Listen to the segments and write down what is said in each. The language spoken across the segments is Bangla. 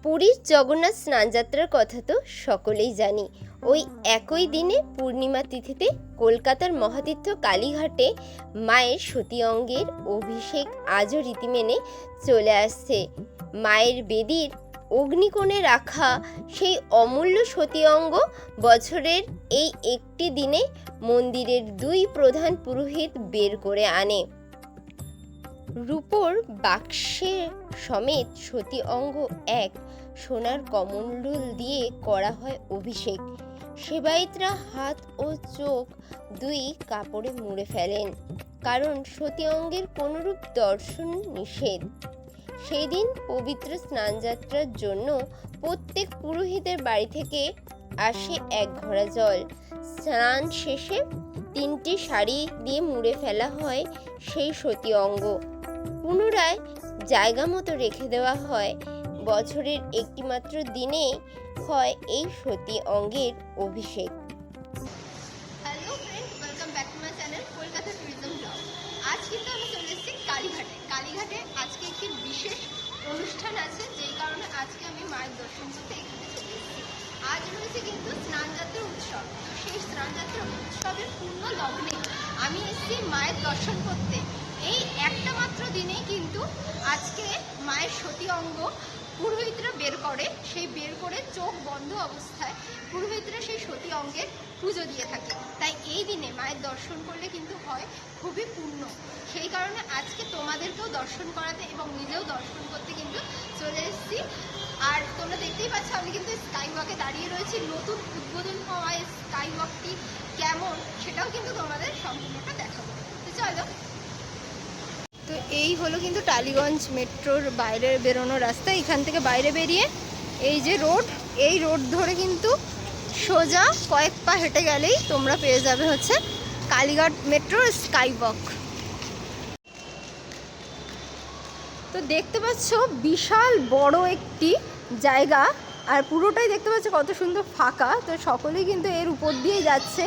পুরীর জগন্নাথ স্নানযাত্রার কথা তো সকলেই জানি। ওই একই দিনে পূর্ণিমা তিথিতে কলকাতার মহাতীর্থ কালীঘাটে মায়ের সতী অঙ্গের অভিষেক আজও রীতি মেনে চলে আসছে। মায়ের বেদির অগ্নিকোণে রাখা সেই অমূল্য সতী অঙ্গ বছরের এই একটি দিনে মন্দিরের দুই প্রধান পুরোহিত বের করে আনে। রূপোর বাক্সে সমেত সতী অঙ্গ এক সোনার কমণ্ডল দিয়ে করা হয় অভিষেক। সেবায়েতরা হাত ও চোখ দুই কাপড়ে মুড়ে ফেলেন, কারণ সতী অঙ্গের কোনরূপ দর্শন নিষেধ। সেই দিন পবিত্র স্নানযাত্রার জন্য প্রত্যেক পুরোহিতের বাড়ি থেকে আসে এক ঘড়া জল। স্নান শেষে 3টি শাড়ি দিয়ে মুড়ে ফেলা হয় সেই সতী অঙ্গ। পুনরায় জায়গা মতো রেখে দেওয়া হয়। বছরের একটি মাত্র দিনে হয় এই সতী অঙ্গের অভিষেক। Hello friend, welcome back to my channel Kolkata tourism blog. আজ কিন্তু আমি চলে এসেছি কালীঘাটে আজকে একটি বিশেষ অনুষ্ঠান আছে, যেই কারণে আজকে আমি মায়ের দর্শন করতে এখানে চলে এসেছি। আজ রয়েছে কিন্তু স্নানযাত্রা উৎসব। তো সেই স্নানযাত্রা উৎসবের পূর্ণ লগ্নে আমি এসেছি মায়ের দর্শন করতে। এই একটা মাত্র দিনেই কিন্তু আজকে মায়ের সতী অঙ্গ পুরোহিতরা বের করে। সেই বের করে চোখ বন্ধ অবস্থায় পুরোহিতরা সেই সতী অঙ্গের পুজো দিয়ে থাকে। তাই এই দিনে মায়ের দর্শন করলে কিন্তু হয় খুবই পুণ্য। সেই কারণে আজকে তোমাদেরকেও দর্শন করাতে এবং নিজেও দর্শন করতে কিন্তু চলে এসেছি। আর তোমরা দেখতেই পাচ্ছ আমি কিন্তু স্কাই ওয়াকে দাঁড়িয়ে রয়েছি। নতুন উদ্বোধন হওয়া স্কাই ওয়াকটি কেমন সেটাও কিন্তু তোমাদের সম্পূর্ণটা দেখাবো। তো চলো। তো এই হলো কিন্তু টালিগঞ্জ মেট্রোর বাইরে বেরোনোর রাস্তা। এখান থেকে বাইরে বেরিয়ে এই যে রোড, এই রোড ধরে কিন্তু সোজা কয়েক পা হেঁটে গেলেই তোমরা পেয়ে যাবে হচ্ছে কালীঘাট মেট্রোর স্কাই ওয়াক। তো দেখতে পাচ্ছ বিশাল বড় একটি জায়গা, আর পুরোটাই দেখতে পাচ্ছ কত সুন্দর ফাঁকা। তো সকলেই কিন্তু এর উপর দিয়েই যাচ্ছে।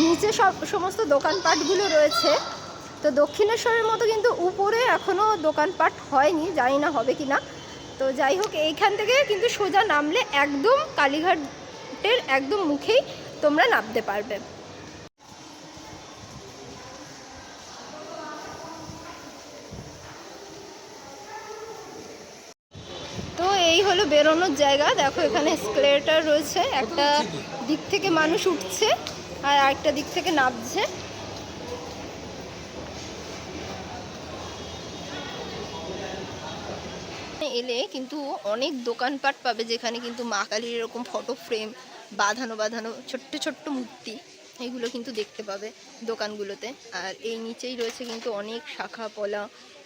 নিচে সমস্ত দোকানপাটগুলো রয়েছে। তো দক্ষিণেশ্বরের মতো কিন্তু উপরে এখনও দোকানপাট হয়নি, জানি না হবে কি না। তো যাই হোক, এইখান থেকে কিন্তু সোজা নামলে একদম কালীঘাটের একদম মুখেই তোমরা নামতে পারবে। তো এই হলো বেরোনোর জায়গা। দেখো এখানে এসকেলেটর রয়েছে, একটা দিক থেকে মানুষ উঠছে আর আরেকটা দিক থেকে নামছে। এলে কিন্তু অনেক দোকানপাট পাবে, যেখানে কিন্তু মা কালীর এরকম ফটো ফ্রেম বাঁধানো ছোট্ট ছোট্ট মূর্তি, এগুলো কিন্তু দেখতে পাবে দোকানগুলোতে। আর এই নিচেই রয়েছে কিন্তু অনেক শাখা পলা,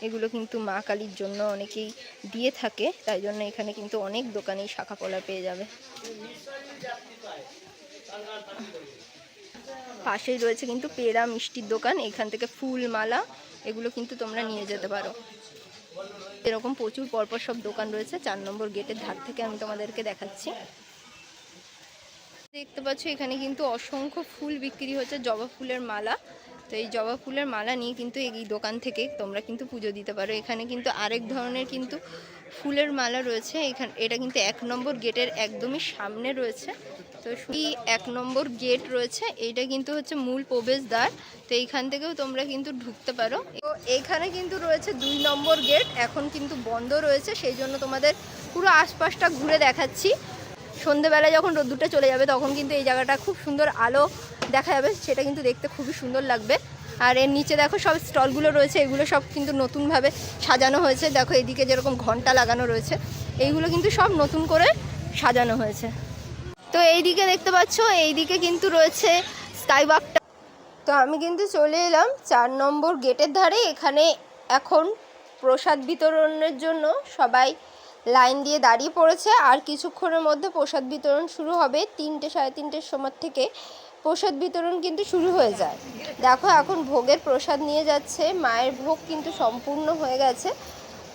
এগুলো কিন্তু মা কালীর জন্য অনেকেই দিয়ে থাকে, তাই জন্য এখানে কিন্তু অনেক দোকানেই শাখা পলা পেয়ে যাবে। পাশেই রয়েছে কিন্তু পেড়া মিষ্টির দোকান, এখান থেকে ফুল মালা এগুলো কিন্তু তোমরা নিয়ে যেতে পারো। এরকম প্রচুর পরপর সব দোকান রয়েছে। 4 নম্বর গেটের ধার থেকে আমি তোমাদেরকে দেখাচ্ছি। দেখতে পাচ্ছ এখানে কিন্তু অসংখ্য ফুল বিক্রি হচ্ছে, জবা ফুলের মালা। তো এই জবা ফুলের মালা নিয়ে কিন্তু এই দোকান থেকে তোমরা কিন্তু পুজো দিতে পারো। এখানে কিন্তু আরেক ধরনের কিন্তু ফুলের মালা রয়েছে। এটা কিন্তু 1 নম্বর গেটের একদমই সামনে রয়েছে। তো এই 1 নম্বর গেট রয়েছে, এইটা কিন্তু হচ্ছে মূল প্রবেশদ্বার। তো এইখান থেকেও তোমরা কিন্তু ঢুকতে পারো। তো এইখানে কিন্তু রয়েছে 2 নম্বর গেট, এখন কিন্তু বন্ধ রয়েছে, সেই জন্য তোমাদের পুরো আশপাশটা ঘুরে দেখাচ্ছি। সন্ধেবেলায় যখন রোদ্দুরটা চলে যাবে তখন কিন্তু এই জায়গাটা খুব সুন্দর আলো দেখা যাবে, সেটা কিন্তু দেখতে খুবই সুন্দর লাগবে। আর এর নিচে দেখো সব স্টলগুলো রয়েছে, এগুলো সব কিন্তু নতুনভাবে সাজানো হয়েছে। দেখো এদিকে যেরকম ঘন্টা লাগানো রয়েছে, এইগুলো কিন্তু সব নতুন করে সাজানো হয়েছে। তো এইদিকে দেখতে পাচ্ছ, এইদিকে কিন্তু রয়েছে স্কাই ওয়াকটা। তো আমি কিন্তু চলে এলাম 4 নম্বর গেটের ধারে। এখানে এখন প্রসাদ বিতরণের জন্য সবাই লাইন দিয়ে দাঁড়িয়ে পড়েছে। আর কিছুক্ষণের মধ্যে প্রসাদ বিতরণ শুরু হবে। 3টে সাড়ে 3টের সময় থেকে প্রসাদ বিতরণ কিন্তু শুরু হয়ে যায়। দেখো এখন ভোগের প্রসাদ নিয়ে যাচ্ছে, মায়ের ভোগ কিন্তু সম্পূর্ণ হয়ে গেছে।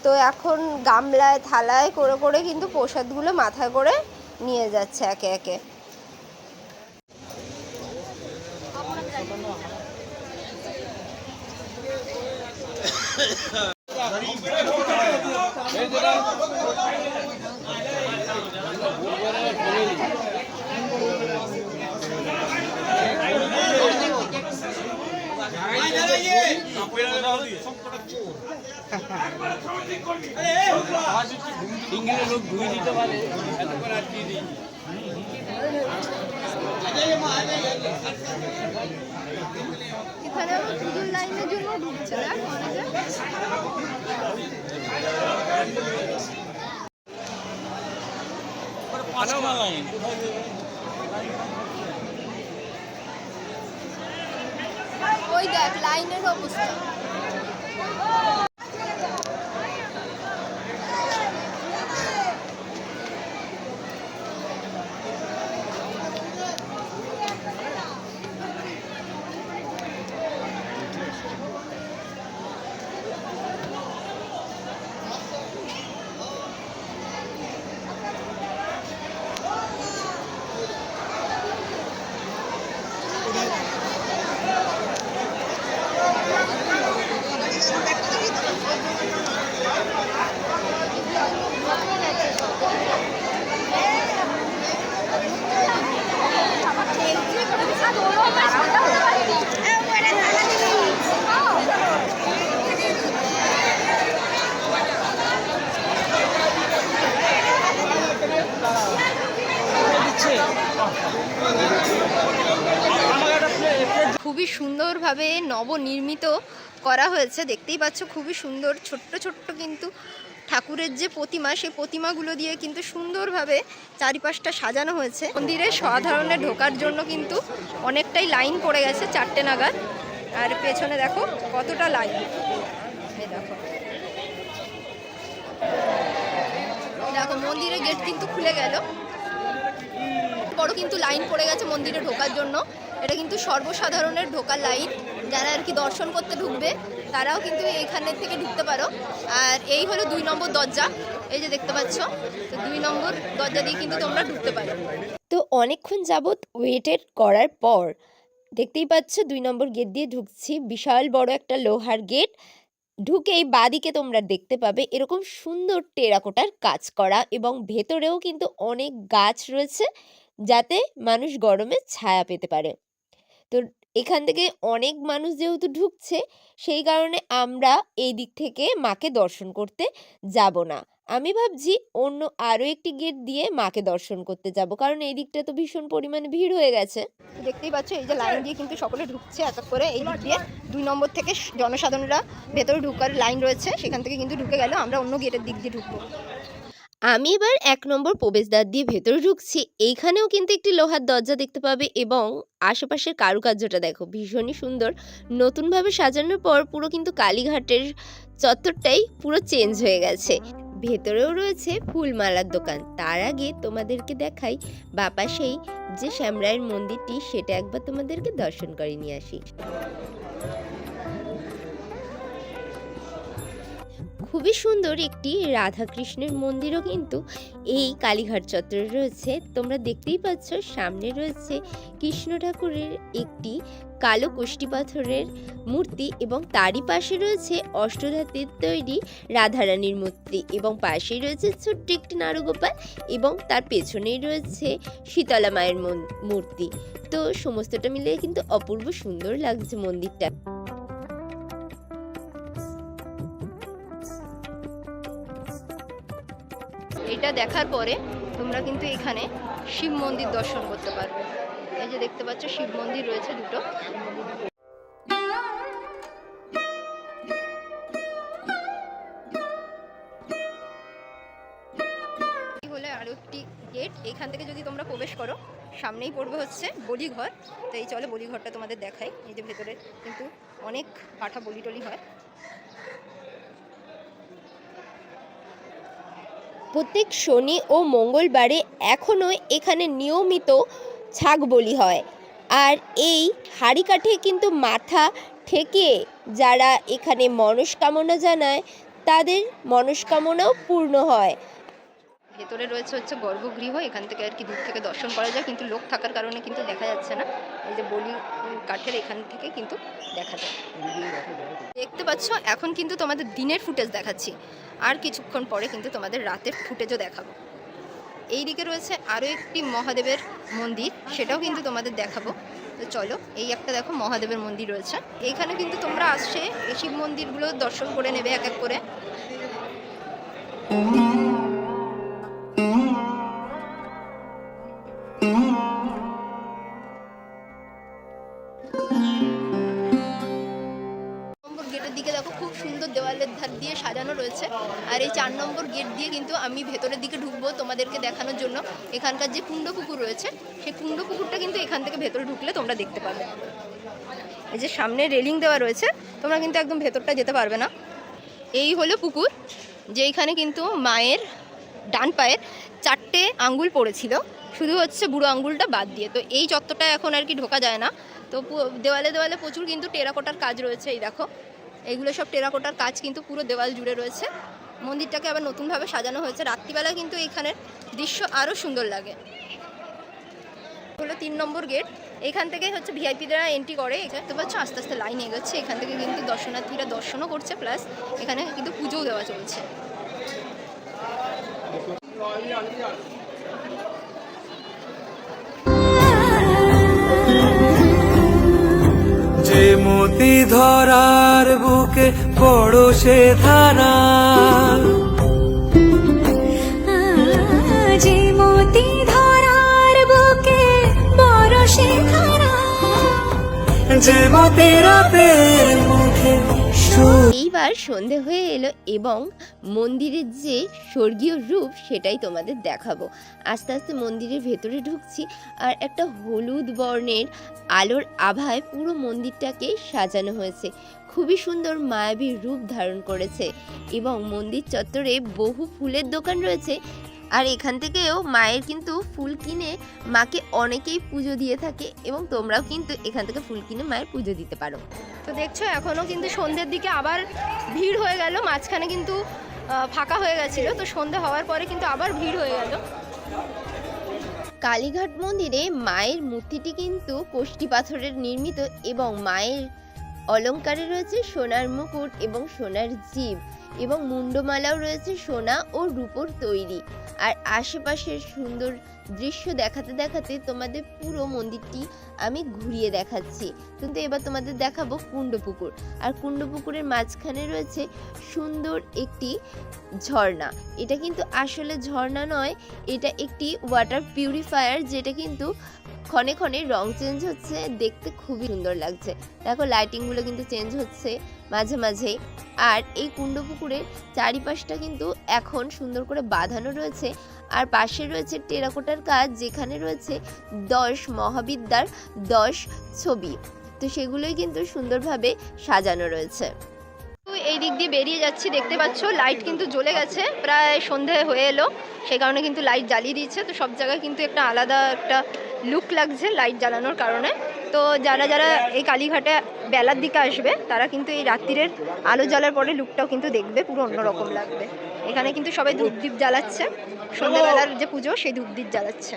তো এখন গামলায় থালায় করে করে কিন্তু প্রসাদগুলো মাথায় করে নিয়ে যাচ্ছে একে একে। লোক ধুয়ে দিতে পারে এত করে আটকে দিই। এখানে পুজোর লাইনের জন্য ঢুকছে না অনেকে। ওই দেখ লাইনের অবস্থা। খুবই সুন্দরভাবে নবনির্মিত করা হয়েছে, দেখতেই পাচ্ছ খুবই সুন্দর। ছোট্ট ছোট্ট কিন্তু ঠাকুরের যে প্রতিমা, সেই প্রতিমাগুলো দিয়ে কিন্তু সুন্দরভাবে চারিপাশটা সাজানো হয়েছে। মন্দিরে সাধারণে ঢোকার জন্য কিন্তু অনেকটাই লাইন পড়ে গেছে 4টে নাগাদ। আর পেছনে দেখো কতটা লাইন, এই দেখো দেখো মন্দিরের গেট কিন্তু খুলে গেল। বড় কিন্তু লাইন পড়ে গেছে মন্দিরে ঢোকার জন্য। এটা কিন্তু সর্বসাধারণের ঢোকার লাইন, যারা আর কি দর্শন করতে ঢুকবে তারাও কিন্তু এইখানের থেকে ঢুকতে পারো। আর এই হলো 2 নম্বর দরজা, এই যে দেখতে পাচ্ছ। তো 2 নম্বর দরজা দিয়ে কিন্তু তোমরা ঢুকতে পারো। তো অনেকক্ষণ যাবৎ ওয়েটেড করার পর দেখতেই পাচ্ছ 2 নম্বর গেট দিয়ে ঢুকছি। বিশাল বড় একটা লোহার গেট। ঢুকেই বাদিকে তোমরা দেখতে পাবে এরকম সুন্দর টেরাকোটার কাজ করা, এবং ভেতরেও কিন্তু অনেক গাছ রয়েছে যাতে মানুষ গরমে ছায়া পেতে পারে। তো এখান থেকে অনেক মানুষ যেহেতু ঢুকছে, সেই কারণে আমরা এই দিক থেকে মাকে দর্শন করতে যাব না। আমি ভাবছি অন্য আরও একটি গেট দিয়ে মাকে দর্শন করতে যাব, কারণ এই দিকটা তো ভীষণ পরিমাণে ভিড় হয়ে গেছে। দেখতেই পাচ্ছ এই যে লাইন দিয়ে কিন্তু সকলে ঢুকছে এক এক করে। এই দিক দিয়ে 2 নম্বর থেকে জনসাধারণরা ভেতরে ঢুকার লাইন রয়েছে, সেখান থেকে কিন্তু ঢুকে গেল। আমরা অন্য গেটের দিক দিয়ে ঢুকবো। আমি এবার 1 নম্বর প্রবেশদ্বার দিয়ে ভেতরে ঢুকছি। এইখানেও কিন্তু একটি লোহার দরজা দেখতে পাবে, এবং আশেপাশের কারুকার্যটা দেখো ভীষণই সুন্দর। নতুনভাবে সাজানোর পর পুরো কিন্তু কালীঘাটের চত্বরটাই পুরো চেঞ্জ হয়ে গেছে। ভেতরেও রয়েছে ফুলমালার দোকান। তার আগে তোমাদেরকে দেখাই বাপাসেই যে শ্যামরায়ের মন্দিরটি, সেটা একবার তোমাদেরকে দর্শন করে নিয়ে আসি। খুবই সুন্দর একটি রাধাকৃষ্ণের মন্দিরও কিন্তু এই কালীঘাট চত্বরে রয়েছে। তোমরা দেখতেই পাচ্ছ সামনে রয়েছে কৃষ্ণ ঠাকুরের একটি কালো কষ্টি পাথরের মূর্তি, এবং তারই পাশে রয়েছে অষ্টধাতুর তৈরি রাধারানীর মূর্তি, এবং পাশেই রয়েছে ছোট্ট একটি নারুগোপাল, এবং তার পেছনেই রয়েছে শীতলা মায়ের মূর্তি। তো সমস্তটা মিলে কিন্তু অপূর্ব সুন্দর লাগছে মন্দিরটা। এটা দেখার পরে তোমরা কিন্তু এখানে শিব মন্দির দর্শন করতে পারবে। এই যে দেখতে পাচ্ছ শিব মন্দির রয়েছে 2টো। হলে আরো একটি গেট, এখান থেকে যদি তোমরা প্রবেশ করো সামনেই পড়বে হচ্ছে বলিঘর। তো এই চলে বলিঘরটা তোমাদের দেখাই। এই যে ভেতরে কিন্তু অনেক পাঠা বলি টলি হয়। প্রত্যেক শনি ও মঙ্গলবারে এখনও এখানে নিয়মিত ছাগ বলি হয়। আর এই হাঁড়ি কাঠে কিন্তু মাথা ঠেকিয়ে যারা এখানে মনস্কামনা জানায়, তাদের মনস্কামনাও পূর্ণ হয়। ভেতরে রয়েছে হচ্ছে গর্ভগৃহ, এখান থেকে আর কি দূর থেকে দর্শন করা যায়, কিন্তু লোক থাকার কারণে কিন্তু দেখা যাচ্ছে না। এই যে বলি কাঠের এখান থেকে কিন্তু দেখা যায়। দেখতে পাচ্ছ এখন কিন্তু তোমাদের দিনের ফুটেজ দেখাচ্ছি, আর কিছুক্ষণ পরে কিন্তু তোমাদের রাতের ফুটেজও দেখাবো। এই দিকে রয়েছে আরও একটি মহাদেবের মন্দির, সেটাও কিন্তু তোমাদের দেখাবো। তো চলো, এই একটা দেখো মহাদেবের মন্দির রয়েছে। এইখানে কিন্তু তোমরা আসছে শিব মন্দিরগুলো দর্শন করে নেবে এক এক করে। নম্বর গেটের দিকে দেখো খুব সুন্দর দেওয়ালের ধার দিয়ে সাজানো রয়েছে। আর এই 4 নম্বর গেট দিয়ে কিন্তু আমি ভেতরের দিকে ঢুকবো তোমাদেরকে দেখানোর জন্য। এখানকার যে কুণ্ড পুকুর রয়েছে সেই কুণ্ড পুকুরটা কিন্তু এখান থেকে ভেতরে ঢুকলে তোমরা দেখতে পাবে। এই যে সামনে রেলিং দেওয়া রয়েছে, তোমরা কিন্তু একদম ভেতরটা যেতে পারবে না। এই হলো পুকুর, যেইখানে কিন্তু মায়ের ডান পায়ের 4টে আঙ্গুল পড়েছিল, শুধু হচ্ছে বুড়ো আঙ্গুলটা বাদ দিয়ে। তো এই চত্বরটা এখন আর কি ঢোকা যায় না। তো দেওয়ালে দেওয়ালে প্রচুর কিন্তু টেরাকোটার কাজ রয়েছে। এই দেখো এইগুলো সব টেরাকোটার কাজ কিন্তু পুরো দেওয়াল জুড়ে রয়েছে। মন্দিরটাকে আবার নতুনভাবে সাজানো হয়েছে। রাত্রিবেলা কিন্তু এইখানের দৃশ্য আরও সুন্দর লাগে। হলো 3 নম্বর গেট, এখান থেকে হচ্ছে ভিআইপিরা এন্ট্রি করে। এখানে তো পাচ্ছ আস্তে আস্তে লাইন এগোচ্ছে, এখান থেকে কিন্তু দর্শনার্থীরা দর্শনও করছে, প্লাস এখানে কিন্তু পুজোও দেওয়া চলছে। যে মতি ধরার বুকে বড় সে ধারা, যে মতি ধরার বুকে বড় সে ধারা, যে মতি রাতের মুখে এইবার সন্ধে হয়ে এলো এবং মন্দিরের যে স্বর্গীয় রূপ সেটাই তোমাদের দেখাবো। আস্তে আস্তে মন্দিরের ভেতরে ঢুকছি, আর একটা হলুদ বর্ণের আলোর আভায় পুরো মন্দিরটাকে সাজানো হয়েছে। খুবই সুন্দর মায়াবী রূপ ধারণ করেছে এবং মন্দির চত্বরে বহু ফুলের দোকান রয়েছে। আর এখান থেকেও মায়ের কিন্তু ফুল কিনে মাকে অনেকেই পুজো দিয়ে থাকে এবং তোমরাও কিন্তু এখান থেকে ফুল কিনে মায়ের পুজো দিতে পারো। তো দেখছো এখনও কিন্তু সন্ধ্যের দিকে আবার ভিড় হয়ে গেল। মাঝখানে কিন্তু ফাঁকা হয়ে গেছিলো, তো সন্ধে হওয়ার পরে কিন্তু আবার ভিড় হয়ে গেল। কালীঘাট মন্দিরে মায়ের মূর্তিটি কিন্তু কোষ্টি পাথরের নির্মিত এবং মায়ের অলংকারে রয়েছে সোনার মুকুট এবং সোনার জিভ এবং মুন্ডমালাও রয়েছে সোনা ও রূপোর তৈরি। আর আশেপাশের সুন্দর দৃশ্য দেখাতে দেখাতে তোমাদের পুরো মন্দিরটি আমি ঘুরিয়ে দেখাচ্ছি। কিন্তু এবার তোমাদের দেখাবো কুণ্ডপুকুর। আর কুণ্ডপুকুরের মাঝখানে রয়েছে সুন্দর একটি ঝর্ণা। এটা কিন্তু আসলে ঝর্ণা নয়, এটা একটি ওয়াটার পিউরিফায়ার, যেটা কিন্তু ক্ষণে ক্ষণে রং চেঞ্জ হচ্ছে, দেখতে খুবই সুন্দর লাগছে। দেখো লাইটিংগুলো কিন্তু চেঞ্জ হচ্ছে মাঝে মাঝেই। আর এই কুণ্ডপুকুরের চারিপাশটা কিন্তু এখন সুন্দর করে বাঁধানো রয়েছে। আর পাশে রয়েছে টেরাকোটার কাজ, যেখানে রয়েছে 10 মহাবিদ্যার 10 ছবি। তো সেগুলোই কিন্তু সুন্দরভাবে সাজানো রয়েছে। এই দিক দিয়ে বেরিয়ে যাচ্ছি, দেখতে পাচ্ছ লাইট কিন্তু জ্বলে গেছে, প্রায় সন্ধে হয়ে এলো, সেই কারণে কিন্তু লাইট জ্বালিয়ে দিচ্ছে। তো সব জায়গায় কিন্তু একটা আলাদা একটা লুক লাগছে লাইট জ্বালানোর কারণে। তো যারা যারা এই কালীঘাটে বেলার দিকে আসবে তারা কিন্তু এই রাত্রিরের আলো জ্বালার পরে লুকটাও কিন্তু দেখবে পুরো অন্যরকম লাগবে। এখানে কিন্তু সবাই ধূপদীপ জ্বালাচ্ছে, সন্ধ্যেবেলার যে পুজো সেই ধূপদীপ জ্বালাচ্ছে।